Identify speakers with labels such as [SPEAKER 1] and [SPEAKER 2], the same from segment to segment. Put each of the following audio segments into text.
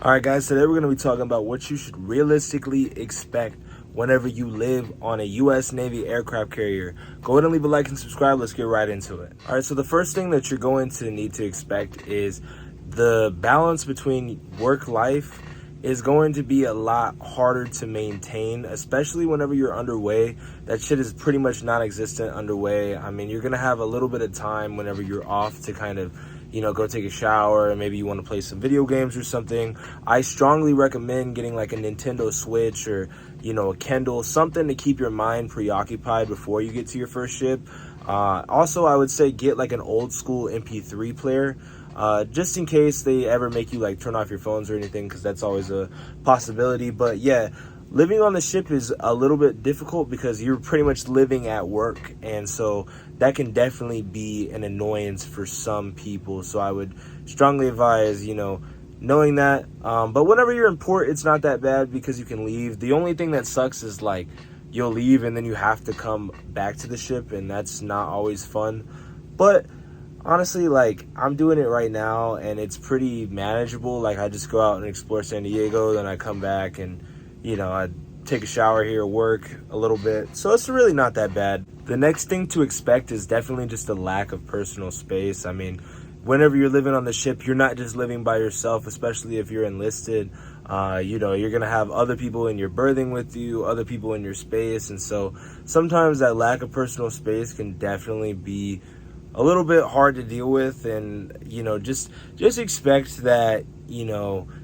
[SPEAKER 1] All right, guys, today we're going to be talking about what you should realistically expect whenever you live on a U.S. Navy aircraft carrier. Go ahead and leave a like and subscribe. Let's get right into it. All right, so the first thing that you're going to need to expect is the balance between work life is going to be a lot harder to maintain, especially whenever you're underway. That shit is pretty much non-existent underway. I mean, you're going to have a little bit of time whenever you're off to kind of go take a shower, and maybe you want to play some video games or something. I strongly recommend getting like a Nintendo Switch or, a Kindle, something to keep your mind preoccupied before you get to your first ship. Also, I would say get like an old school MP3 player, just in case they ever make you like turn off your phones or anything, because that's always a possibility. But yeah, living on the ship is a little bit difficult because you're pretty much living at work, and so that can definitely be an annoyance for some people. So I would strongly advise, knowing that. But whenever you're in port, it's not that bad because you can leave. The only thing that sucks is like you'll leave and then you have to come back to the ship, and that's not always fun. But honestly, like, I'm doing it right now and it's pretty manageable. Like, I just go out and explore San Diego, then I come back and I take a shower here, work a little bit. So it's really not that bad. The next thing to expect is definitely just a lack of personal space. I mean, whenever you're living on the ship, you're not just living by yourself, especially if you're enlisted. You're going to have other people in your berthing with you, other people in your space. And so sometimes that lack of personal space can definitely be a little bit hard to deal with. And, just expect that,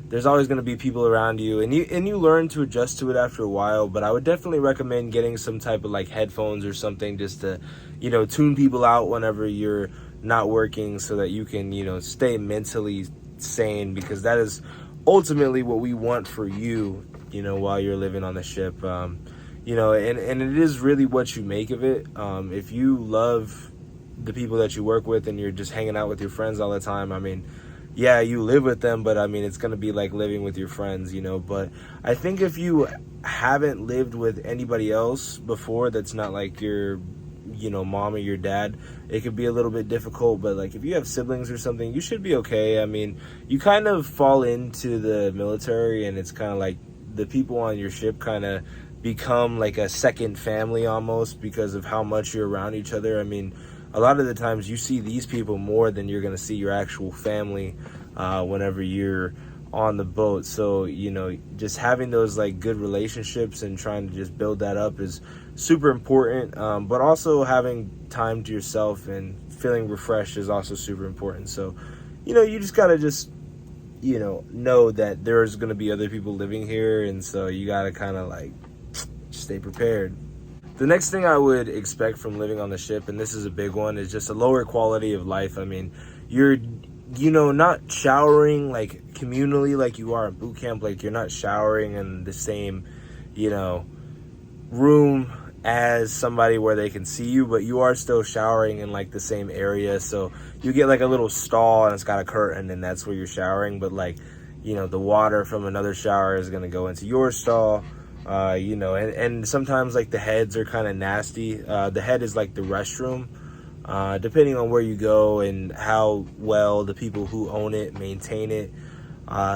[SPEAKER 1] there's always going to be people around you, and you learn to adjust to it after a while. But I would definitely recommend getting some type of like headphones or something just to, tune people out whenever you're not working, so that you can, stay mentally sane, because that is ultimately what we want for you, while you're living on the ship. And it is really what you make of it. If you love the people that you work with and you're just hanging out with your friends all the time, I mean, yeah, you live with them, but I mean, it's going to be like living with your friends, But I think if you haven't lived with anybody else before that's not like your, mom or your dad, it could be a little bit difficult. But like if you have siblings or something, you should be okay. I mean, you kind of fall into the military, and it's kind of like the people on your ship kind of become like a second family almost, because of how much you're around each other. I mean, a lot of the times you see these people more than you're going to see your actual family whenever you're on the boat. So, just having those like good relationships and trying to just build that up is super important. But also having time to yourself and feeling refreshed is also super important. So, you just got to just, know that there's going to be other people living here. And so you got to kind of like stay prepared. The next thing I would expect from living on the ship, and this is a big one, is just a lower quality of life. I mean, you're, not showering like communally like you are at boot camp. Like, you're not showering in the same, room as somebody where they can see you, but you are still showering in like the same area. So you get like a little stall and it's got a curtain, and that's where you're showering. But like, the water from another shower is going to go into your stall. And sometimes like the heads are kind of nasty. The head is like the restroom, depending on where you go and how well the people who own it maintain it.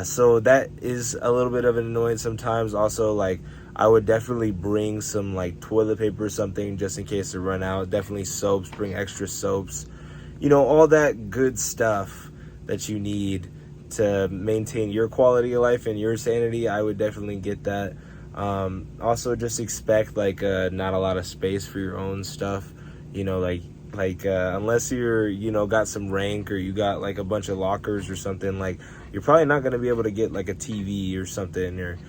[SPEAKER 1] So that is a little bit of an annoyance sometimes. Also, like, I would definitely bring some like toilet paper or something just in case they run out. Definitely soaps, bring extra soaps, all that good stuff that you need to maintain your quality of life and your sanity. I would definitely get that. Also just expect like not a lot of space for your own stuff, unless you're got some rank or you got like a bunch of lockers or something. Like, you're probably not going to be able to get like a TV or something. Or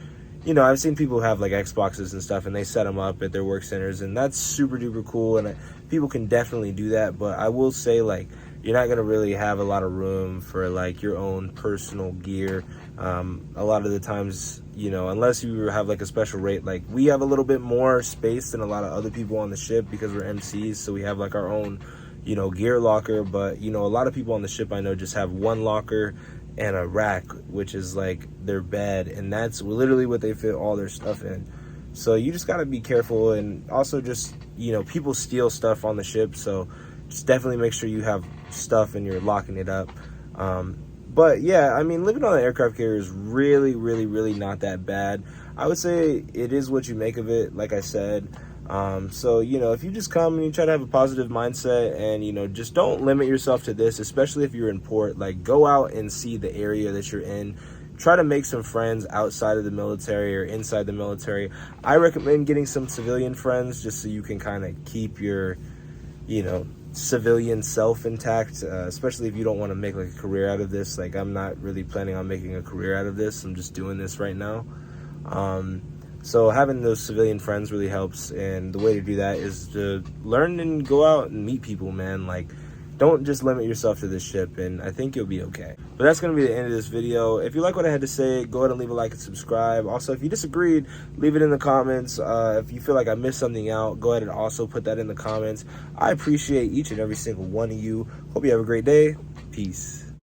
[SPEAKER 1] I've seen people have like Xboxes and stuff, and they set them up at their work centers, and that's super duper cool, and people can definitely do that. But I will say, like, you're not going to really have a lot of room for like your own personal gear. A lot of the times, unless you have like a special rate, like we have a little bit more space than a lot of other people on the ship because we're MCs. So we have like our own, gear locker. But, a lot of people on the ship I know just have one locker and a rack, which is like their bed. And that's literally what they fit all their stuff in. So you just got to be careful. And also just, people steal stuff on the ship. So just definitely make sure you have stuff and you're locking it up. But yeah, I mean, living on an aircraft carrier is really, really, really not that bad. I would say it is what you make of it, like I said. So, you know, if you just come and you try to have a positive mindset and, you know, just don't limit yourself to this, especially if you're in port. Like, go out and see the area that you're in. Try to make some friends outside of the military or inside the military. I recommend getting some civilian friends just so you can kind of keep your, you know, civilian self intact, especially if you don't want to make like a career out of this. Like, I'm not really planning on making a career out of this. I'm just doing this right now. So having those civilian friends really helps, and the way to do that is to learn and go out and meet people, man. Like, don't just limit yourself to this ship, and I think you'll be okay. But that's going to be the end of this video. If you like what I had to say, go ahead and leave a like and subscribe. Also, if you disagreed, leave it in the comments. If you feel like I missed something out, go ahead and also put that in the comments. I appreciate each and every single one of you. Hope you have a great day. Peace.